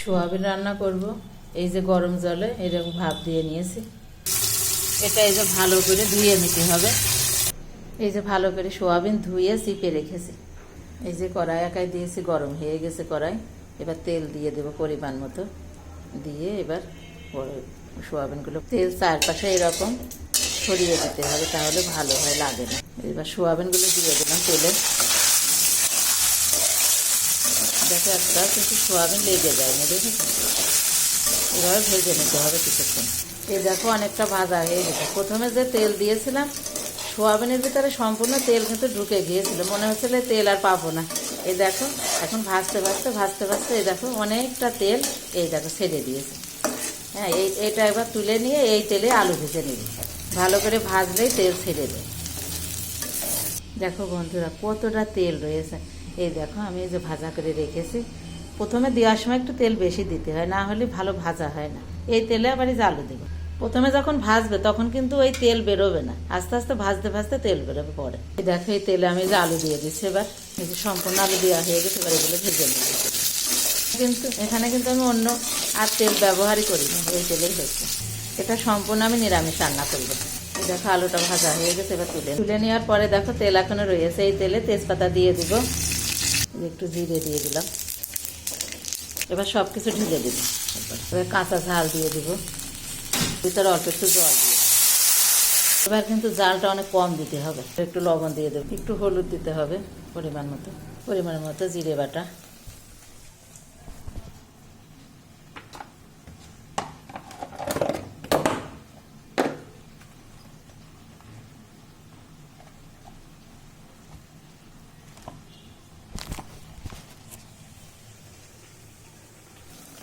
Soybean রান্না করব। এই যে গরম জলে এরকম ভাপ দিয়ে নিয়েছি। এটা এই যে ভালো করে ধুয়ে নিতে হবে। এই যে ভালো করে সোয়াবিন ধুয়ে চিপে রেখেছি। এই যে কড়াই একাই দিয়েছি, গরম হয়ে গেছে কড়াই। এবার তেল দিয়ে দেবো পরিমাণ মতো। দিয়ে এবার সোয়াবিনগুলো তেল চারপাশে এরকম ছড়িয়ে দিতে হবে, তাহলে ভালো হয়, লাগে না। এবার সোয়াবিনগুলো দিয়ে দিলাম তেলে। দেখো একটা কিন্তু সোয়াবিন লেগে যায় না, দেখেছো? এভাবে ভেজে নিতে হবে কিছুক্ষণ। এই দেখো অনেকটা ভাজা হয়ে গেছে। প্রথমে যে তেল দিয়েছিলাম সোয়াবিনের ভিতরে সম্পূর্ণ তেল কিন্তু ঢুকে গিয়েছিল, মনে হচ্ছিল তেল আর পাবো না। এই দেখো এখন ভাজতে ভাজতে ভাজতে ভাজতে এই দেখো অনেকটা তেল এই দেখো ছেড়ে দিয়েছে। হ্যাঁ, এইটা এবার তুলে নিয়ে এই তেলে আলু ভেজে নিবি। ভালো করে ভাজলেই তেল ছেড়ে দেয়। দেখো বন্ধুরা কতটা তেল রয়েছে। এই দেখো আমি এই যে ভাজা করে রেখেছি। প্রথমে দেওয়ার সময় একটু তেল বেশি দিতে হয়, না হলে ভালো ভাজা হয় না। এই তেলে আবার এই যে আলু দেবো। প্রথমে যখন ভাজবে তখন কিন্তু ওই তেল বেরোবে না, আস্তে আস্তে ভাজতে ভাজতে তেল বেরোবে পরে। এই দেখো এই তেলে আমি যে আলু দিয়ে দিচ্ছি। এবার এই যে সম্পূর্ণ আলু দেওয়া হয়ে গেছে। এবার এগুলো ভেজে নেব। কিন্তু এখানে কিন্তু আমি অন্য আর তেল ব্যবহারই করি না, এই তেলেই হচ্ছে। এটা সম্পূর্ণ আমি নিরামিষ রান্না করবো। দেখো আলুটা ভাজা হয়ে গেছে। এবার তুলে নেওয়ার পরে দেখো তেল এখনো রয়েছে। এই তেলে তেজপাতা দিয়ে দিব, একটু জিরে দিয়ে দিলাম। এবার সব কিছু ঢেলে দিব। এবার কাঁচা ঝাল দিয়ে দিব, ভিতরে অল্প একটু জল দিয়ে। এবার কিন্তু জালটা অনেক কম দিতে হবে। একটু লবণ দিয়ে দেবো, একটু হলুদ দিতে হবে পরিমাণ মতো জিরে বাটা,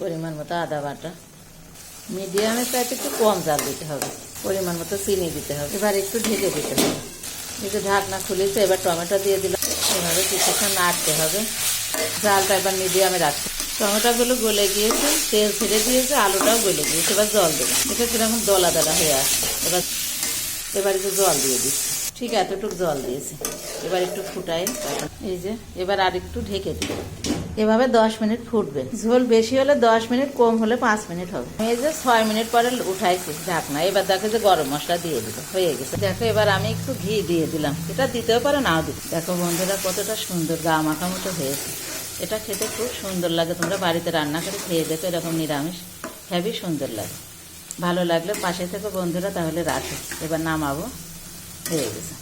পরিমাণ মতো আদা বাটা। মিডিয়ামের চাইতে একটু কম জাল দিতে হবে। পরিমাণ মতো চিনি দিতে হবে। এবার একটু ঢেকে দিতে হবে। এই যে ঢাকনা খুলেছে, এবার টমেটো দিয়ে দিলাম। এভাবে কিছুক্ষণ নাড়তে হবে। জালটা এবার মিডিয়ামে রাখতে। টমেটোগুলো গলে গিয়েছে, তেল ছেড়ে দিয়েছে, আলুটাও গলে গিয়েছে। এবার জল দেবো। এটা কিরকম দলা দলা হয়ে আসছে। এবার একটু জল দিয়ে দিচ্ছি। ঠিক এতটুকু জল দিয়েছি। এবার একটু ফুটাই। এই যে এবার আর একটু ঢেকে দিই। এভাবে 10 মিনিট ফুটবে। ঝোল বেশি হলে 10 মিনিট, কম হলে 5 মিনিট হবে। এই যে 6 মিনিট পরে উঠাইছি ঢাকনা। এবার দেখো যে গরম মশলা দিয়ে দিল, হয়ে গেছে। দেখো এবার আমি একটু ঘি দিয়ে দিলাম। এটা দিতেও পারো, নাও দিতে। দেখো বন্ধুরা কতটা সুন্দর গা মাখা মতো হয়েছে। এটা খেতে খুব সুন্দর লাগে। তোমরা বাড়িতে রান্না করে খেয়ে দেখো, এরকম নিরামিষ হেবি সুন্দর লাগে। ভালো লাগলে পাশে থেকে বন্ধুরা, তাহলে রাখো। এবার নামাবো, হয়ে গেছে।